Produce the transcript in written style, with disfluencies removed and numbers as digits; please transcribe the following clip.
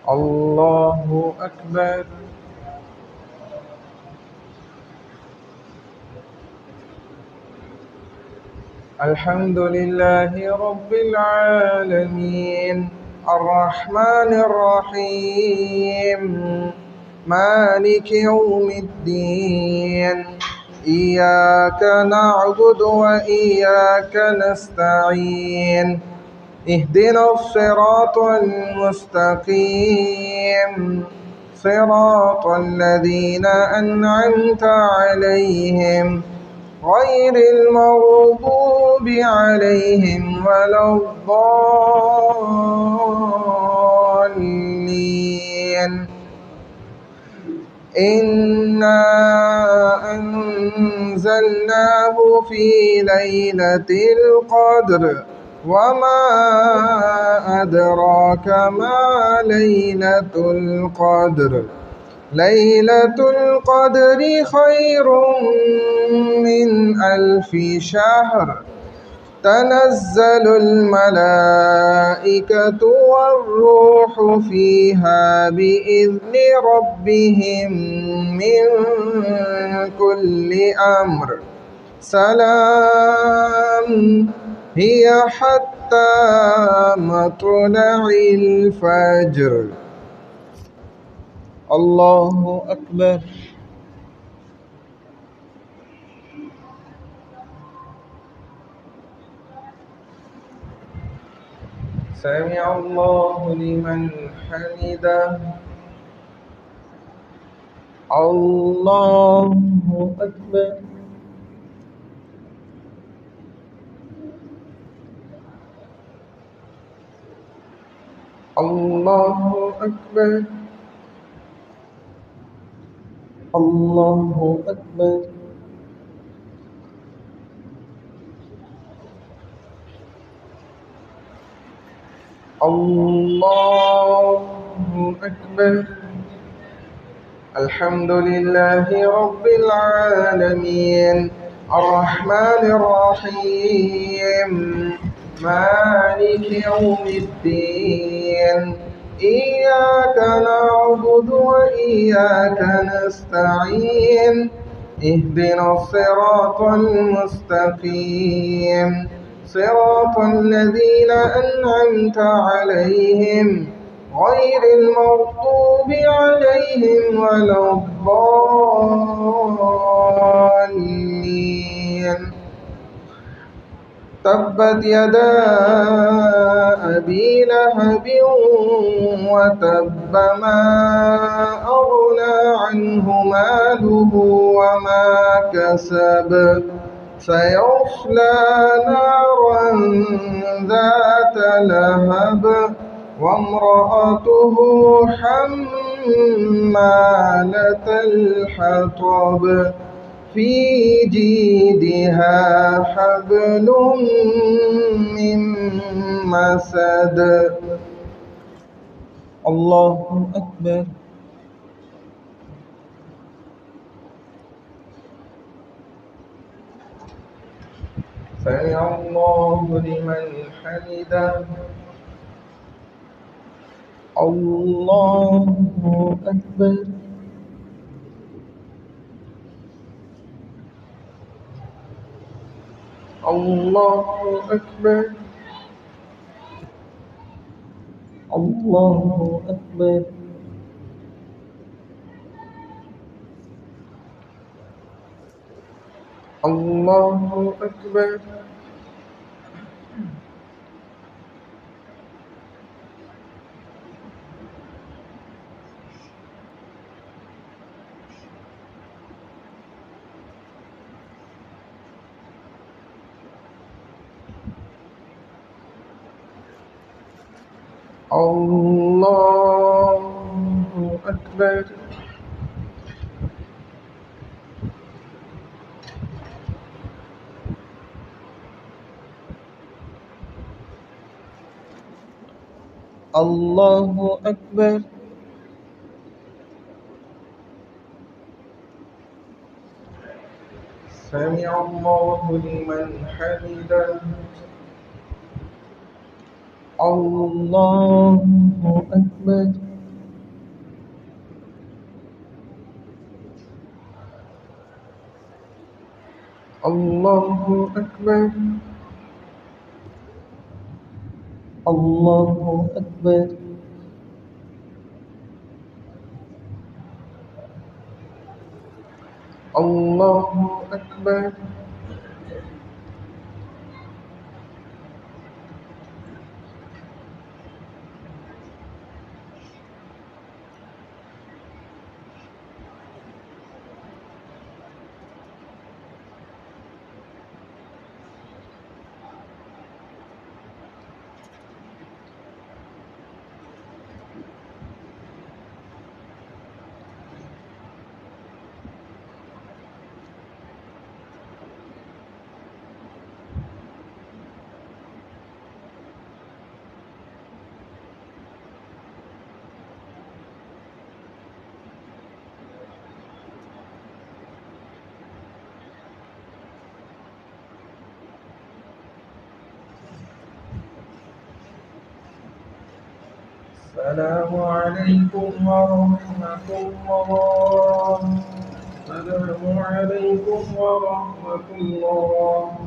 الله أكبر. الحمد لله رب العالمين الرحمن الرحيم مالك يوم الدين إياك نعبد وإياك نستعين اهدنا الصراط المستقيم صراط الذين أنعمت عليهم غير المغضوب عليهم ولا الضالين. إنا أنزلناه في ليلة القدر وما أدراك ما ليلة القدر. ليلة القدر خير من 1000 شهر. تنزل الملائكة والروح فيها بإذن ربهم من كل أمر. سلام هي حتى مطلع الفجر. الله أكبر. سمع الله لمن حمده. الله أكبر. الله أكبر. الله أكبر. الله أكبر. الحمد لله رب العالمين الرحمن الرحيم مالك يوم الدين إياك نعبد وإياك نستعين اهدنا الصراط المستقيم صراط الذين أنعمت عليهم غير المغضوب عليهم ولا الضالين. تبت يدا أبي لهب وتب ما أغنى عنه ماله وما كسب سيصلى نارا ذات لهب وامرأته حمالة الحطب في جيدها حبل من مسد. الله أكبر. سمع الله لمن حمده. الله أكبر. الله أكبر. الله أكبر. الله أكبر. الله أكبر. الله أكبر. سمع الله لمن حمده. الله أكبر. الله أكبر. الله أكبر. الله أكبر. السلام عليكم ورحمة الله. السلام عليكم ورحمة الله.